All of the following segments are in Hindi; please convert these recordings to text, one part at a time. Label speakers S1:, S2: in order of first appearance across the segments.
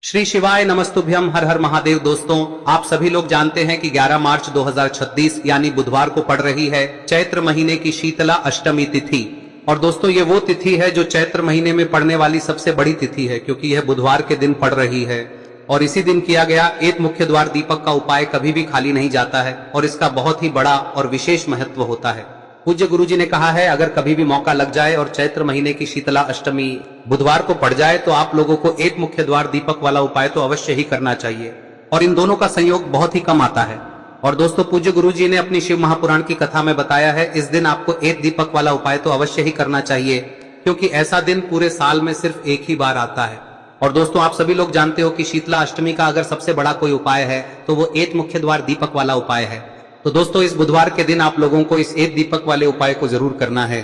S1: श्री शिवाय नमस्तुभ्यम। हर हर महादेव। दोस्तों, आप सभी लोग जानते हैं कि 11 मार्च 2036 यानी बुधवार को पड़ रही है चैत्र महीने की शीतला अष्टमी तिथि। और दोस्तों, ये वो तिथि है जो चैत्र महीने में पड़ने वाली सबसे बड़ी तिथि है, क्योंकि यह बुधवार के दिन पड़ रही है। और इसी दिन किया गया एक मुख्य द्वार दीपक का उपाय कभी भी खाली नहीं जाता है और इसका बहुत ही बड़ा और विशेष महत्व होता है। पूज्य गुरुजी ने कहा है, अगर कभी भी मौका लग जाए और चैत्र महीने की शीतला अष्टमी बुधवार को पड़ जाए तो आप लोगों को एक मुख्य द्वार दीपक वाला उपाय तो अवश्य ही करना चाहिए। और इन दोनों का संयोग बहुत ही कम आता है। और दोस्तों, पूज्य गुरुजी ने अपनी शिव महापुराण की कथा में बताया है, इस दिन आपको एक दीपक वाला उपाय तो अवश्य ही करना चाहिए, क्योंकि ऐसा दिन पूरे साल में सिर्फ एक ही बार आता है। और दोस्तों, आप सभी लोग जानते हो कि शीतला अष्टमी का अगर सबसे बड़ा कोई उपाय है तो वो एक मुख्य द्वार दीपक वाला उपाय है। तो दोस्तों, इस बुधवार के दिन आप लोगों को इस एक दीपक वाले उपाय को जरूर करना है।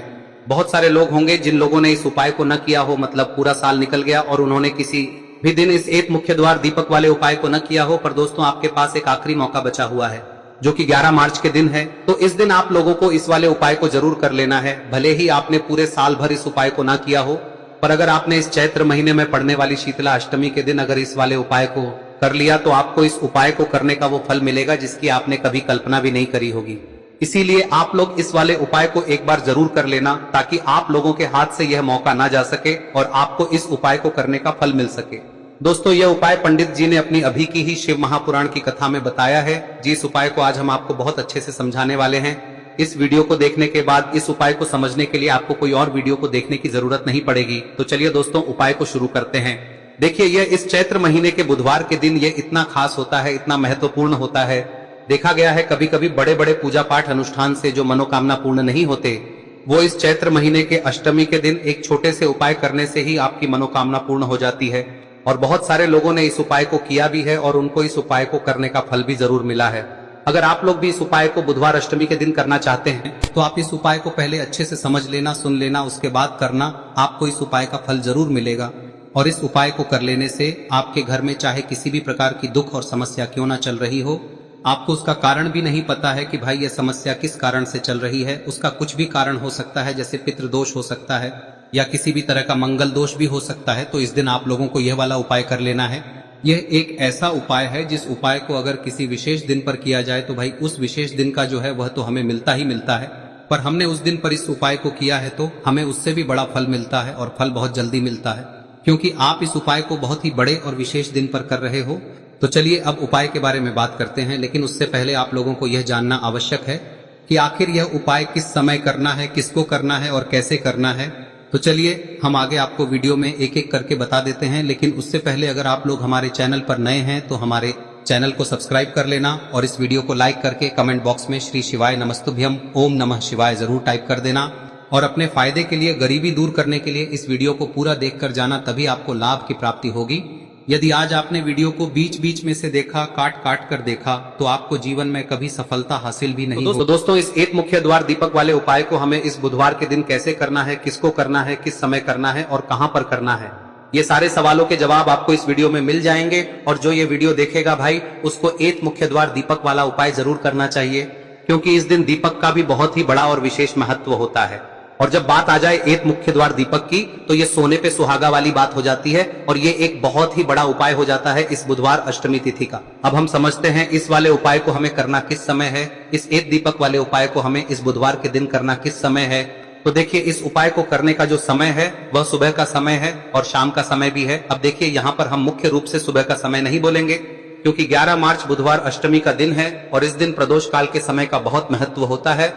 S1: बहुत सारे लोग होंगे जिन लोगों ने इस उपाय को न किया हो, मतलब पूरा साल निकल गया और उन्होंने किसी भी दिन इस एक मुख्य द्वार दीपक वाले उपाय को न किया हो। पर दोस्तों, आपके पास एक आखिरी मौका बचा हुआ है जो कि 11 मार्च के दिन है। तो इस दिन आप लोगों को इस वाले उपाय को जरूर कर लेना है। भले ही आपने पूरे साल भर इस उपाय को ना किया हो, पर अगर आपने इस चैत्र महीने में पड़ने वाली शीतला अष्टमी के दिन अगर इस वाले उपाय को कर लिया तो आपको इस उपाय को करने का वो फल मिलेगा जिसकी आपने कभी कल्पना भी नहीं करी होगी। इसीलिए आप लोग इस वाले उपाय को एक बार जरूर कर लेना, ताकि आप लोगों के हाथ से यह मौका ना जा सके और आपको इस उपाय को करने का फल मिल सके। दोस्तों, यह उपाय पंडित जी ने अपनी अभी की ही शिव महापुराण की कथा में बताया है। जिस उपाय को आज हम आपको बहुत अच्छे से समझाने वाले हैं। इस वीडियो को देखने के बाद इस उपाय को समझने के लिए आपको कोई और वीडियो को देखने की जरूरत नहीं पड़ेगी। तो चलिए दोस्तों, उपाय को शुरू करते हैं। देखिए, यह इस चैत्र महीने के बुधवार के दिन ये इतना खास होता है, इतना महत्वपूर्ण होता है। देखा गया है कभी कभी बड़े बड़े पूजा पाठ अनुष्ठान से जो मनोकामना पूर्ण नहीं होते, वो इस चैत्र महीने के अष्टमी के दिन एक छोटे से उपाय करने से ही आपकी मनोकामना पूर्ण हो जाती है। और बहुत सारे लोगों ने इस उपाय को किया भी है और उनको इस उपाय को करने का फल भी जरूर मिला है। अगर आप लोग भी इस उपाय को बुधवार अष्टमी के दिन करना चाहते हैं तो आप इस उपाय को पहले अच्छे से समझ लेना, सुन लेना, उसके बाद करना। आपको इस उपाय का फल जरूर मिलेगा। और इस उपाय को कर लेने से आपके घर में चाहे किसी भी प्रकार की दुख और समस्या क्यों ना चल रही हो, आपको उसका कारण भी नहीं पता है कि भाई यह समस्या किस कारण से चल रही है। उसका कुछ भी कारण हो सकता है, जैसे पितृदोष हो सकता है या किसी भी तरह का मंगल दोष भी हो सकता है। तो इस दिन आप लोगों को यह वाला उपाय कर लेना है। यह एक ऐसा उपाय है जिस उपाय को अगर किसी विशेष दिन पर किया जाए तो भाई उस विशेष दिन का जो है वह तो हमें मिलता ही मिलता है। पर हमने उस दिन पर इस उपाय को किया है तो हमें उससे भी बड़ा फल मिलता है और फल बहुत जल्दी मिलता है, क्योंकि आप इस उपाय को बहुत ही बड़े और विशेष दिन पर कर रहे हो। तो चलिए अब उपाय के बारे में बात करते हैं, लेकिन उससे पहले आप लोगों को यह जानना आवश्यक है कि आखिर यह उपाय किस समय करना है, किसको करना है और कैसे करना है। तो चलिए हम आगे आपको वीडियो में एक एक करके बता देते हैं। लेकिन उससे पहले अगर आप लोग हमारे चैनल पर नए हैं तो हमारे चैनल को सब्सक्राइब कर लेना और इस वीडियो को लाइक करके कमेंट बॉक्स में श्री शिवाय नमस्तुभ्यम ओम नमः शिवाय जरूर टाइप कर देना। और अपने फायदे के लिए, गरीबी दूर करने के लिए इस वीडियो को पूरा देखकर जाना, तभी आपको लाभ की प्राप्ति होगी। यदि आज आपने वीडियो को बीच बीच में से देखा, काट काट कर देखा, तो आपको जीवन में कभी सफलता हासिल भी नहीं होगी। दोस्तों, इस एक मुख्य द्वार दीपक वाले उपाय को हमें इस बुधवार के दिन कैसे करना है, किसको करना है, किस समय करना है और कहां पर करना है, ये सारे सवालों के जवाब आपको इस वीडियो में मिल जाएंगे। और जो ये वीडियो देखेगा भाई, उसको एक मुख्य द्वार दीपक वाला उपाय जरूर करना चाहिए, क्योंकि इस दिन दीपक का भी बहुत ही बड़ा और विशेष महत्व होता है। और जब बात आ जाए एक मुख्य द्वार दीपक की, तो ये सोने पे सुहागा वाली बात हो जाती है और ये एक बहुत ही बड़ा उपाय हो जाता है इस बुधवार अष्टमी तिथि का। अब हम समझते हैं इस वाले उपाय को हमें करना किस समय है, इस एक दीपक वाले उपाय को हमें इस बुधवार के दिन करना किस समय है। तो देखिए, इस उपाय को करने का जो समय है वह सुबह का समय है और शाम का समय भी है। अब देखिए, यहाँ पर हम मुख्य रूप से सुबह का समय नहीं बोलेंगे, क्योंकि 11 मार्च बुधवार अष्टमी का दिन है और इस दिन प्रदोष काल के समय का बहुत महत्व होता है।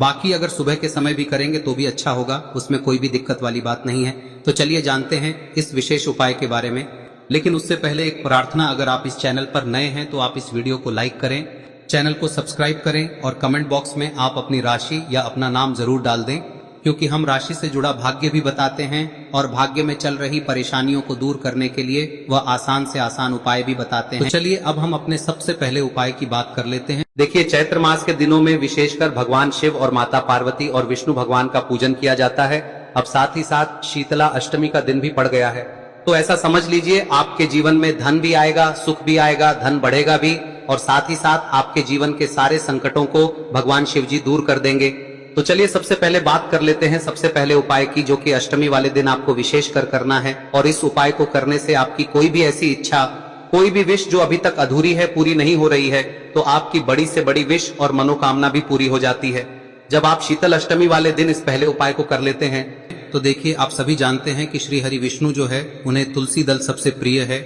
S1: बाकी अगर सुबह के समय भी करेंगे तो भी अच्छा होगा, उसमें कोई भी दिक्कत वाली बात नहीं है। तो चलिए जानते हैं इस विशेष उपाय के बारे में। लेकिन उससे पहले एक प्रार्थना, अगर आप इस चैनल पर नए हैं तो आप इस वीडियो को लाइक करें, चैनल को सब्सक्राइब करें और कमेंट बॉक्स में आप अपनी राशि या अपना नाम जरूर डाल दें, क्योंकि हम राशि से जुड़ा भाग्य भी बताते हैं और भाग्य में चल रही परेशानियों को दूर करने के लिए वह आसान से आसान उपाय भी बताते हैं। तो चलिए अब हम अपने सबसे पहले उपाय की बात कर लेते हैं। देखिए, चैत्र मास के दिनों में विशेषकर भगवान शिव और माता पार्वती और विष्णु भगवान का पूजन किया जाता है। अब साथ ही साथ शीतला अष्टमी का दिन भी पड़ गया है, तो ऐसा समझ लीजिए आपके जीवन में धन भी आएगा, सुख भी आएगा, धन बढ़ेगा भी, और साथ ही साथ आपके जीवन के सारे संकटों को भगवान शिव जी दूर कर देंगे। तो चलिए सबसे पहले बात कर लेते हैं सबसे पहले उपाय की, जो कि अष्टमी वाले दिन आपको विशेष कर करना है। और इस उपाय को करने से आपकी कोई भी ऐसी इच्छा, कोई भी विश जो अभी तक अधूरी है, पूरी नहीं हो रही है, तो आपकी बड़ी से बड़ी विश और मनोकामना भी पूरी हो जाती है जब आप शीतल अष्टमी वाले दिन इस पहले उपाय को कर लेते हैं। तो देखिए, आप सभी जानते हैं कि श्री हरि विष्णु जो है, उन्हें तुलसी दल सबसे प्रिय है।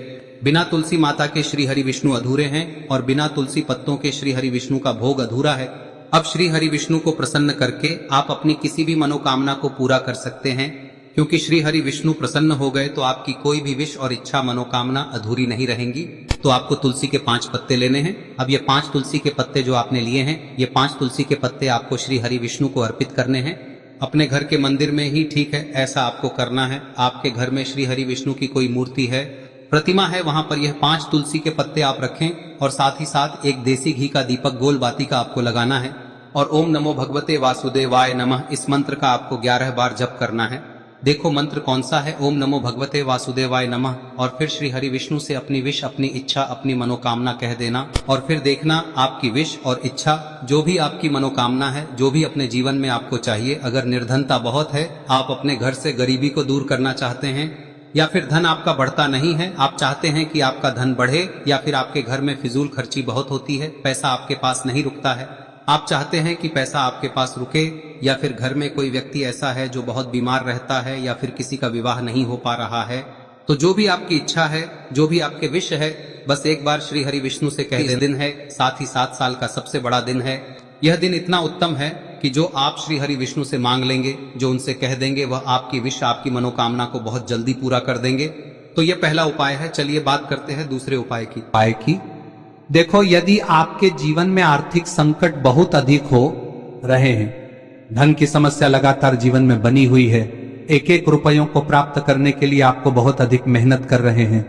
S1: बिना तुलसी माता के श्री हरि विष्णु अधूरे हैं और बिना तुलसी पत्तों के श्री हरि विष्णु का भोग अधूरा है। अब श्री हरि विष्णु को प्रसन्न करके आप अपनी किसी भी मनोकामना को पूरा कर सकते हैं, क्योंकि श्री हरि विष्णु प्रसन्न हो गए तो आपकी कोई भी विश और इच्छा मनोकामना अधूरी नहीं रहेंगी। तो आपको तुलसी के 5 पत्ते लेने हैं। अब ये 5 तुलसी के पत्ते जो आपने लिए हैं, ये 5 तुलसी के पत्ते आपको श्री हरि विष्णु को अर्पित करने हैं। अपने घर के मंदिर में ही ठीक है, ऐसा आपको करना है। आपके घर में श्री हरि विष्णु की कोई मूर्ति है, प्रतिमा है, वहां पर यह 5 तुलसी के पत्ते आप रखें और साथ ही साथ एक देसी घी का दीपक गोल बाती का आपको लगाना है। और ओम नमो भगवते वासुदेवाय नमः इस मंत्र का आपको 11 बार जप करना है। देखो मंत्र कौन सा है, ओम नमो भगवते वासुदेवाय नमः, और फिर श्री हरि विष्णु से अपनी विश, अपनी इच्छा, अपनी मनोकामना कह देना। और फिर देखना आपकी विश और इच्छा, जो भी आपकी मनोकामना है, जो भी अपने जीवन में आपको चाहिए। अगर निर्धनता बहुत है, आप अपने घर से गरीबी को दूर करना चाहते हैं, या फिर धन आपका बढ़ता नहीं है, आप चाहते हैं कि आपका धन बढ़े, या फिर आपके घर में फिजूल खर्ची बहुत होती है, पैसा आपके पास नहीं रुकता है, आप चाहते हैं कि पैसा आपके पास रुके, या फिर घर में कोई व्यक्ति ऐसा है जो बहुत बीमार रहता है, या फिर किसी का विवाह नहीं हो पा रहा है, तो जो भी आपकी इच्छा है, जो भी आपके विश है, बस एक बार श्री हरि विष्णु से कह दे। दिन है, साथ ही 7 साल का सबसे बड़ा दिन है। यह दिन इतना उत्तम है कि जो आप श्री हरि विष्णु से मांग लेंगे, जो उनसे कह देंगे, वह आपकी विश, आपकी मनोकामना को बहुत जल्दी पूरा कर देंगे। तो यह पहला उपाय है। चलिए बात करते हैं दूसरे उपाय की।
S2: देखो, यदि आपके जीवन में आर्थिक संकट बहुत अधिक हो रहे हैं, धन की समस्या लगातार जीवन में बनी हुई है, एक एक रुपयों को प्राप्त करने के लिए आपको बहुत अधिक मेहनत कर रहे हैं,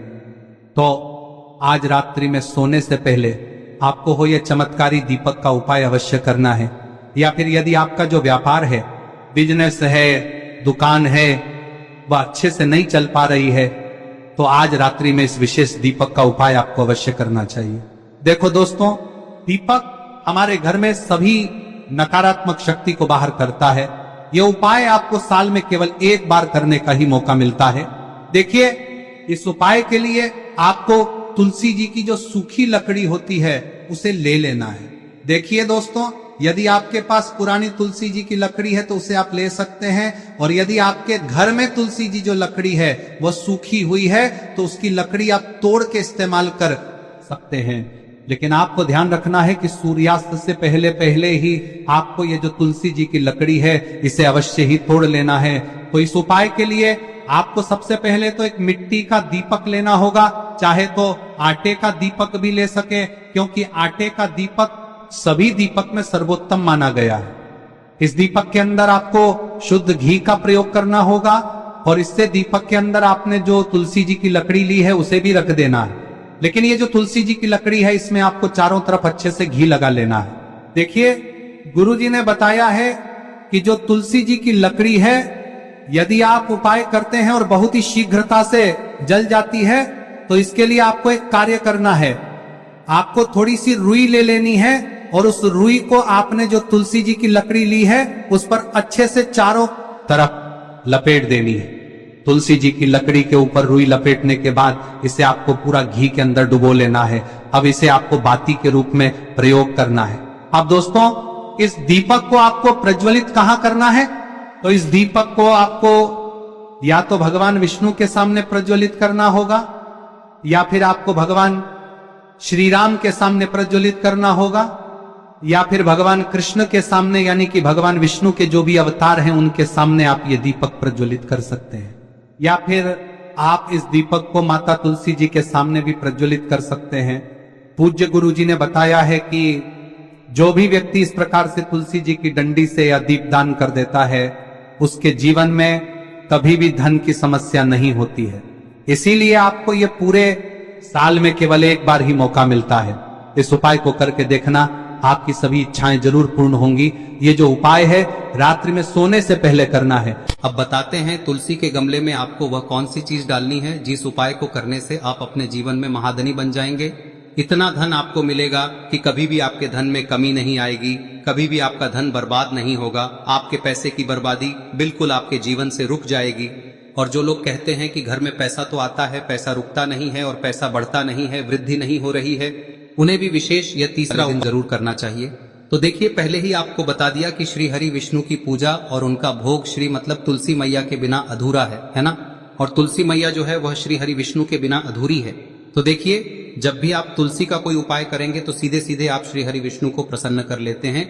S2: तो आज रात्रि में सोने से पहले आपको हो यह चमत्कारी दीपक का उपाय अवश्य करना है। या फिर यदि आपका जो व्यापार है, बिजनेस है, दुकान है, वह अच्छे से नहीं चल पा रही है, तो आज रात्रि में इस विशेष दीपक का उपाय आपको अवश्य करना चाहिए। देखो दोस्तों, दीपक हमारे घर में सभी नकारात्मक शक्ति को बाहर करता है। यह उपाय आपको साल में केवल 1 बार करने का ही मौका मिलता है। देखिए, इस उपाय के लिए आपको तुलसी जी की जो सूखी लकड़ी होती है उसे ले लेना है। देखिए दोस्तों, यदि आपके पास पुरानी तुलसी जी की लकड़ी है तो उसे आप ले सकते हैं, और यदि आपके घर में तुलसी जी जो लकड़ी है वह सूखी हुई है तो उसकी लकड़ी आप तोड़ के इस्तेमाल कर सकते हैं। लेकिन आपको ध्यान रखना है कि सूर्यास्त से पहले पहले ही आपको ये जो तुलसी जी की लकड़ी है इसे अवश्य ही तोड़ लेना है। तो इस उपाय के लिए आपको सबसे पहले तो एक मिट्टी का दीपक लेना होगा, चाहे तो आटे का दीपक भी ले सके, क्योंकि आटे का दीपक सभी दीपक में सर्वोत्तम माना गया है। इस दीपक के अंदर आपको शुद्ध घी का प्रयोग करना होगा, और इससे दीपक के अंदर आपने जो तुलसी जी की लकड़ी ली है उसे भी रख देना है। लेकिन ये जो तुलसी जी की लकड़ी है, इसमें आपको चारों तरफ अच्छे से घी लगा लेना है। देखिए, गुरुजी ने बताया है कि जो तुलसी जी की लकड़ी है, यदि आप उपाय करते हैं और बहुत ही शीघ्रता से जल जाती है, तो इसके लिए आपको एक कार्य करना है। आपको थोड़ी सी रुई ले लेनी है, और उस रुई को आपने जो तुलसी जी की लकड़ी ली है उस पर अच्छे से चारों तरफ लपेट देनी है। तुलसी जी की लकड़ी के ऊपर रुई लपेटने के बाद इसे आपको पूरा घी के अंदर डुबो लेना है। अब इसे आपको बाती के रूप में प्रयोग करना है। अब दोस्तों, इस दीपक को आपको प्रज्वलित कहां करना है? तो इस दीपक को आपको या तो भगवान विष्णु के सामने प्रज्वलित करना होगा, या फिर आपको भगवान श्री राम के सामने प्रज्वलित करना होगा, या फिर भगवान कृष्ण के सामने, यानी कि भगवान विष्णु के जो भी अवतार हैं उनके सामने आप ये दीपक प्रज्वलित कर सकते हैं। या फिर आप इस दीपक को माता तुलसी जी के सामने भी प्रज्वलित कर सकते हैं। पूज्य गुरु जी ने बताया है कि जो भी व्यक्ति इस प्रकार से तुलसी जी की डंडी से या दीपदान कर देता है, उसके जीवन में कभी भी धन की समस्या नहीं होती है। इसीलिए आपको ये पूरे साल में केवल 1 बार ही मौका मिलता है। इस उपाय को करके देखना, आपकी सभी इच्छाएं जरूर पूर्ण होंगी। ये जो उपाय है रात्रि में सोने से पहले करना है।
S1: अब बताते हैं तुलसी के गमले में आपको वह कौन सी चीज डालनी है जिस उपाय को करने से आप अपने जीवन में महाधनी बन जाएंगे। इतना धन आपको मिलेगा कि कभी भी आपके धन में कमी नहीं आएगी, कभी भी आपका धन बर्बाद नहीं होगा। आपके पैसे की बर्बादी बिल्कुल आपके जीवन से रुक जाएगी। और जो लोग कहते हैं कि घर में पैसा तो आता है, पैसा रुकता नहीं है और पैसा बढ़ता नहीं है, वृद्धि नहीं हो रही है, उन्हें भी विशेष यह तीसरा दिन जरूर करना चाहिए। तो देखिए, पहले ही आपको बता दिया कि श्री हरि विष्णु की पूजा और उनका भोग श्री मतलब तुलसी मैया के बिना अधूरा है ना। और तुलसी मैया जो है वह श्री हरि विष्णु के बिना अधूरी है। तो देखिए, जब भी आप तुलसी का कोई उपाय करेंगे तो सीधे सीधे आप श्री हरि विष्णु को प्रसन्न कर लेते हैं।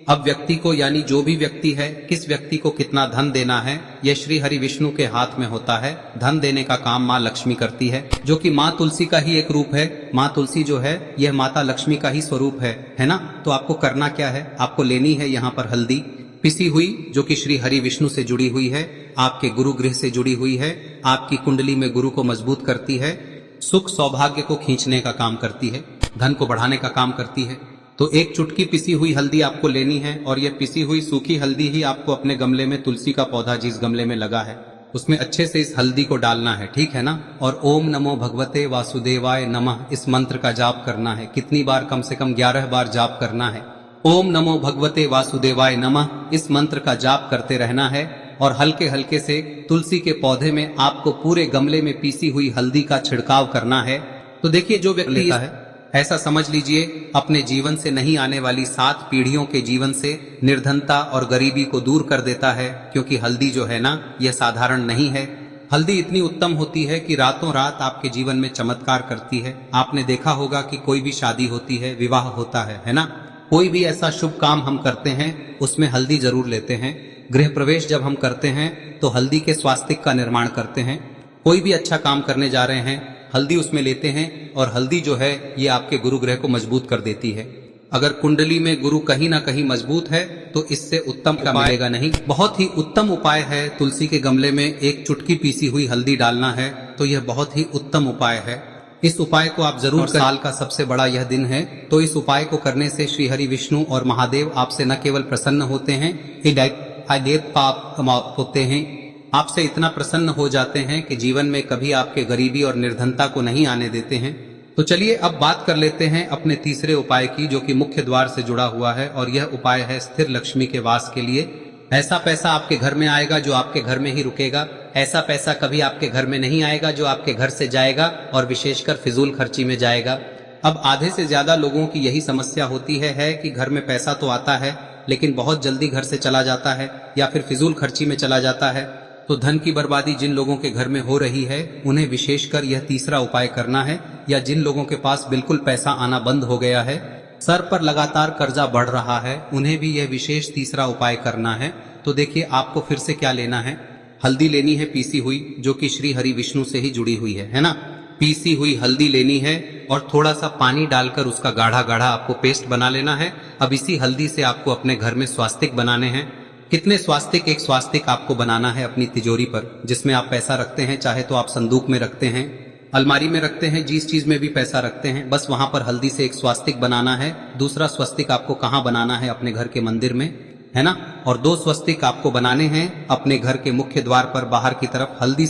S1: अब व्यक्ति को, यानी जो भी व्यक्ति है, किस व्यक्ति को कितना धन देना है, यह श्री हरि विष्णु के हाथ में होता है। धन देने का काम माँ लक्ष्मी करती है, जो कि माँ तुलसी का ही एक रूप है। माँ तुलसी जो है यह माता लक्ष्मी का ही स्वरूप है ना। तो आपको करना क्या है, आपको लेनी है यहाँ पर हल्दी पिसी हुई, जो कि श्री हरि विष्णु से जुड़ी हुई है, आपके गुरु गृह से जुड़ी हुई है, आपकी कुंडली में गुरु को मजबूत करती है, सुख सौभाग्य को खींचने का काम करती है, धन को बढ़ाने का काम करती है। तो एक चुटकी पिसी हुई हल्दी आपको लेनी है और यह पिसी हुई सूखी हल्दी ही आपको अपने गमले में, तुलसी का पौधा जिस गमले में लगा है उसमें अच्छे से इस हल्दी को डालना है, ठीक है ना। और ओम नमो भगवते वासुदेवाय नमः इस मंत्र का जाप करना है। कितनी बार? कम से कम 11 बार जाप करना है। ओम नमो भगवते वासुदेवाय नमः इस मंत्र का जाप करते रहना है। और हल्के हल्के से तुलसी के पौधे में आपको पूरे गमले में पीसी हुई हल्दी का छिड़काव करना है। तो देखिए, जो व्यक्ति लेता है, ऐसा समझ लीजिए अपने जीवन से नहीं आने वाली 7 पीढ़ियों के जीवन से निर्धनता और गरीबी को दूर कर देता है। क्योंकि हल्दी जो है ना, यह साधारण नहीं है। हल्दी इतनी उत्तम होती है कि रातों रात आपके जीवन में चमत्कार करती है। आपने देखा होगा कि कोई भी शादी होती है, विवाह होता है ना, कोई भी ऐसा शुभ काम हम करते हैं उसमें हल्दी जरूर लेते हैं। गृह प्रवेश जब हम करते हैं तो हल्दी के स्वास्तिक का निर्माण करते हैं। कोई भी अच्छा काम करने जा रहे हैं, हल्दी उसमें लेते हैं। और हल्दी जो है ये आपके गुरु ग्रह को मजबूत कर देती है। अगर कुंडली में गुरु कहीं ना कहीं मजबूत है तो इससे उत्तम का मिलेगा नहीं। बहुत ही उत्तम उपाय है, तुलसी के गमले में एक चुटकी पीसी हुई हल्दी डालना है। तो यह बहुत ही उत्तम उपाय है। इस उपाय को आप जरूर करें। साल का सबसे बड़ा यह दिन है, तो इस उपाय को करने से श्री हरि विष्णु और महादेव आपसे न केवल प्रसन्न होते हैं, पाप होते हैं, आपसे इतना प्रसन्न हो जाते हैं कि जीवन में कभी आपके गरीबी और निर्धनता को नहीं आने देते हैं। तो चलिए अब बात कर लेते हैं अपने तीसरे उपाय की, जो कि मुख्य द्वार से जुड़ा हुआ है। और यह उपाय है स्थिर लक्ष्मी के वास के लिए। ऐसा पैसा आपके घर में आएगा जो आपके घर में ही रुकेगा। ऐसा पैसा कभी आपके घर में नहीं आएगा जो आपके घर से जाएगा और विशेषकर फिजूल खर्ची में जाएगा। अब आधे से ज्यादा लोगों की यही समस्या होती है कि घर में पैसा तो आता है लेकिन बहुत जल्दी घर से चला जाता है या फिर फिजूल खर्ची में चला जाता है। तो धन की बर्बादी जिन लोगों के घर में हो रही है उन्हें विशेषकर यह तीसरा उपाय करना है। या जिन लोगों के पास बिल्कुल पैसा आना बंद हो गया है, सर पर लगातार कर्जा बढ़ रहा है, उन्हें भी यह विशेष तीसरा उपाय करना है। तो देखिए, आपको फिर से क्या लेना है, हल्दी लेनी है पीसी हुई, जो कि श्री हरि विष्णु से ही जुड़ी हुई है ना। पीसी हुई हल्दी लेनी है और थोड़ा सा पानी डालकर उसका गाढ़ा गाढ़ा आपको पेस्ट बना लेना है। अब इसी हल्दी से आपको अपने घर में स्वास्तिक बनाने हैं। कितने स्वास्तिक? एक स्वास्तिक आपको बनाना है अपनी तिजोरी पर, जिसमें आप पैसा रखते हैं। चाहे तो आप संदूक में रखते हैं, अलमारी में रखते हैं, जिस चीज में भी पैसा रखते हैं, बस वहां पर हल्दी से एक स्वास्तिक बनाना है। दूसरा स्वस्तिक आपको कहाँ बनाना है? अपने घर के मंदिर में, है ना। और 2 स्वस्तिक आपको बनाने हैं अपने घर के मुख्य द्वार पर बाहर की तरफ। हल्दी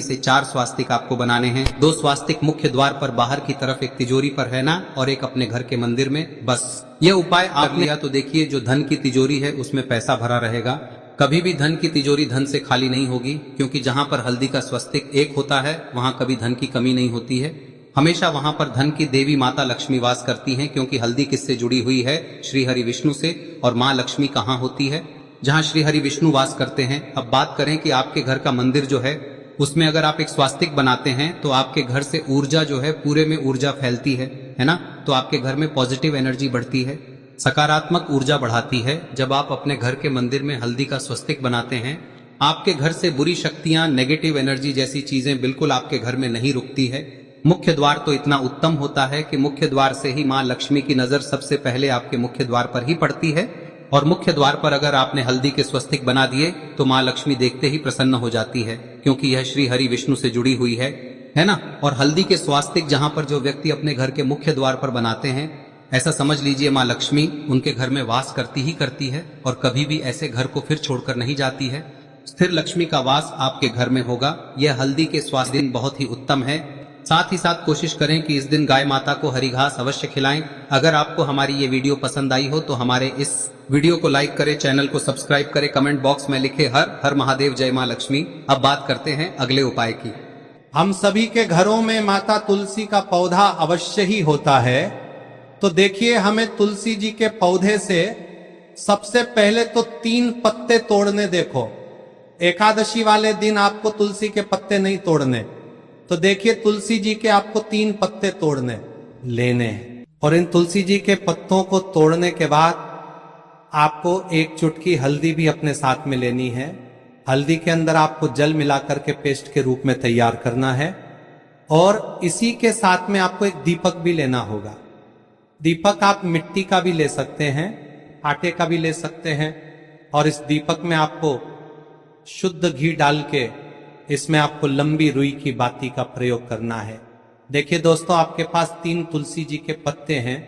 S1: से 4 स्वास्तिक आपको बनाने हैं। 2 स्वास्तिक मुख्य द्वार पर बाहर की तरफ, एक तिजोरी पर, है ना, और एक अपने घर के मंदिर में। बस यह उपाय आपने लिया तो देखिए, जो धन की तिजोरी है उसमें पैसा भरा रहेगा। कभी भी धन की तिजोरी धन से खाली नहीं होगी, क्योंकि जहां पर हल्दी का स्वस्तिक एक होता है वहां कभी धन की कमी नहीं होती है। हमेशा वहां पर धन की देवी माता लक्ष्मी वास करती हैं, क्योंकि हल्दी किससे जुड़ी हुई है? श्री हरि विष्णु से। और माँ लक्ष्मी कहाँ होती है? जहाँ श्री हरि विष्णु वास करते हैं। अब बात करें कि आपके घर का मंदिर जो है उसमें अगर आप एक स्वास्तिक बनाते हैं तो आपके घर से ऊर्जा जो है, पूरे में ऊर्जा फैलती है ना। तो आपके घर में पॉजिटिव एनर्जी बढ़ती है, सकारात्मक ऊर्जा बढ़ाती है। जब आप अपने घर के मंदिर में हल्दी का स्वस्तिक बनाते हैं, आपके घर से बुरी शक्तियां, नेगेटिव एनर्जी जैसी चीजें बिल्कुल आपके घर में नहीं रुकती है। मुख्य द्वार तो इतना उत्तम होता है कि मुख्य द्वार से ही माँ लक्ष्मी की नजर सबसे पहले आपके मुख्य द्वार पर ही पड़ती है। और मुख्य द्वार पर अगर आपने हल्दी के स्वस्तिक बना दिए तो माँ लक्ष्मी देखते ही प्रसन्न हो जाती है, क्योंकि यह श्री हरि विष्णु से जुड़ी हुई है ना। और हल्दी के स्वास्तिक जहां पर जो व्यक्ति अपने घर के मुख्य द्वार पर बनाते हैं, ऐसा समझ लीजिए माँ लक्ष्मी उनके घर में वास करती ही करती है और कभी भी ऐसे घर को फिर छोड़कर नहीं जाती है। स्थिर लक्ष्मी का वास आपके घर में होगा। यह हल्दी के स्वास्थ्य दिन बहुत ही उत्तम है। साथ ही साथ कोशिश करें कि इस दिन गाय माता को हरी घास अवश्य खिलाएं। अगर आपको हमारी ये वीडियो पसंद आई हो तो हमारे इस वीडियो को लाइक करें, चैनल को सब्सक्राइब करें, कमेंट बॉक्स में लिखे हर हर महादेव, जय मां लक्ष्मी। अब बात करते हैं अगले उपाय की।
S2: हम सभी के घरों में माता तुलसी का पौधा अवश्य ही होता है। तो देखिए, हमें तुलसी जी के पौधे से सबसे पहले तो 3 पत्ते तोड़ने। देखो, एकादशी वाले दिन आपको तुलसी के पत्ते नहीं तोड़ने। तो देखिए, तुलसी जी के आपको 3 पत्ते तोड़ने लेने हैं। और इन तुलसी जी के पत्तों को तोड़ने के बाद आपको 1 चुटकी हल्दी भी अपने साथ में लेनी है। हल्दी के अंदर आपको जल मिलाकर के पेस्ट के रूप में तैयार करना है। और इसी के साथ में आपको एक दीपक भी लेना होगा। दीपक आप मिट्टी का भी ले सकते हैं, आटे का भी ले सकते हैं। और इस दीपक में आपको शुद्ध घी डाल के इसमें आपको लंबी रुई की बाती का प्रयोग करना है। देखिए दोस्तों, आपके पास 3 तुलसी जी के पत्ते हैं।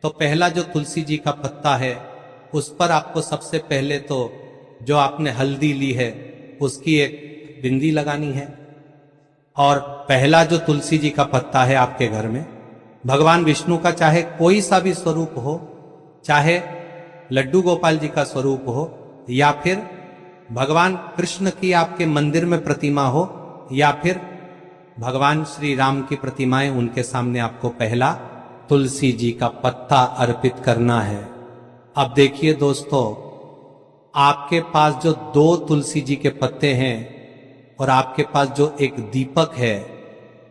S2: तो पहला जो तुलसी जी का पत्ता है उस पर आपको सबसे पहले तो जो आपने हल्दी ली है उसकी एक बिंदी लगानी है। और पहला जो तुलसी जी का पत्ता है आपके घर में, भगवान विष्णु का चाहे कोई सा भी स्वरूप हो, चाहे लड्डू गोपाल जी का स्वरूप हो, या फिर भगवान कृष्ण की आपके मंदिर में प्रतिमा हो, या फिर भगवान श्री राम की प्रतिमाएं, उनके सामने आपको पहला तुलसी जी का पत्ता अर्पित करना है। अब देखिए दोस्तों, आपके पास जो 2 तुलसी जी के पत्ते हैं और आपके पास जो एक दीपक है,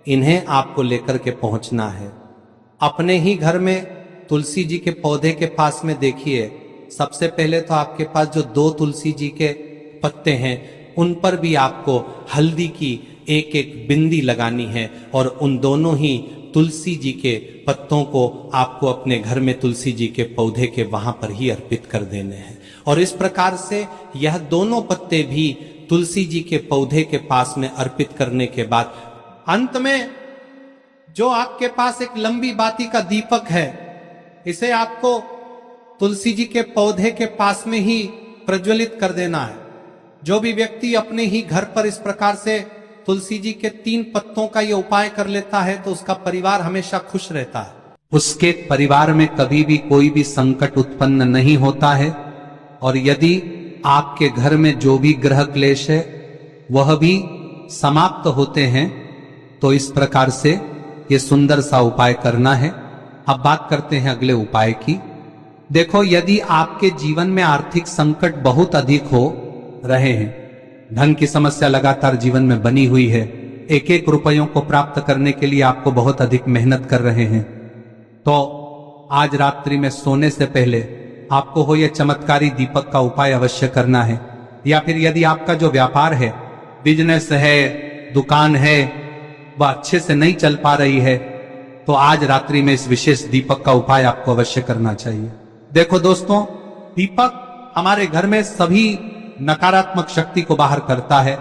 S2: इन्हें आपको लेकर के पहुंचना है। अपने ही घर में तुलसी जी के पौधे के पास में देखिए, सबसे पहले तो आपके पास जो 2 तुलसी जी के पत्ते हैं उन पर भी आपको हल्दी की एक एक बिंदी लगानी है। और उन दोनों ही तुलसी जी के पत्तों को आपको अपने घर में तुलसी जी के पौधे के वहां पर ही अर्पित कर देने हैं। और इस प्रकार से यह दोनों पत्ते भी तुलसी जी के पौधे के पास में अर्पित करने के बाद अंत में जो आपके पास एक लंबी बाती का दीपक है, इसे आपको तुलसी जी के पौधे के पास में ही प्रज्वलित कर देना है। जो भी व्यक्ति अपने ही घर पर इस प्रकार से तुलसी जी के 3 पत्तों का ये उपाय कर लेता है तो उसका परिवार हमेशा खुश रहता है। उसके परिवार में कभी भी कोई भी संकट उत्पन्न नहीं होता है। और यदि आपके घर में जो भी ग्रह क्लेश है वह भी समाप्त होते हैं। तो इस प्रकार से ये सुंदर सा उपाय करना है। अब बात करते हैं अगले उपाय की। देखो, यदि आपके जीवन में आर्थिक संकट बहुत अधिक हो रहे हैं, धन की समस्या लगातार जीवन में बनी हुई है, एक एक रुपयों को प्राप्त करने के लिए आपको बहुत अधिक मेहनत कर रहे हैं, तो आज रात्रि में सोने से पहले आपको हो यह चमत्कारी दीपक का उपाय अवश्य करना है। या फिर यदि आपका जो व्यापार है, बिजनेस है, दुकान है, वह अच्छे से नहीं चल पा रही है, तो आज रात्रि में इस विशेष दीपक का उपाय आपको अवश्य करना चाहिए। देखो दोस्तों, दीपक हमारे घर में सभी नकारात्मक शक्ति को बाहर करता है।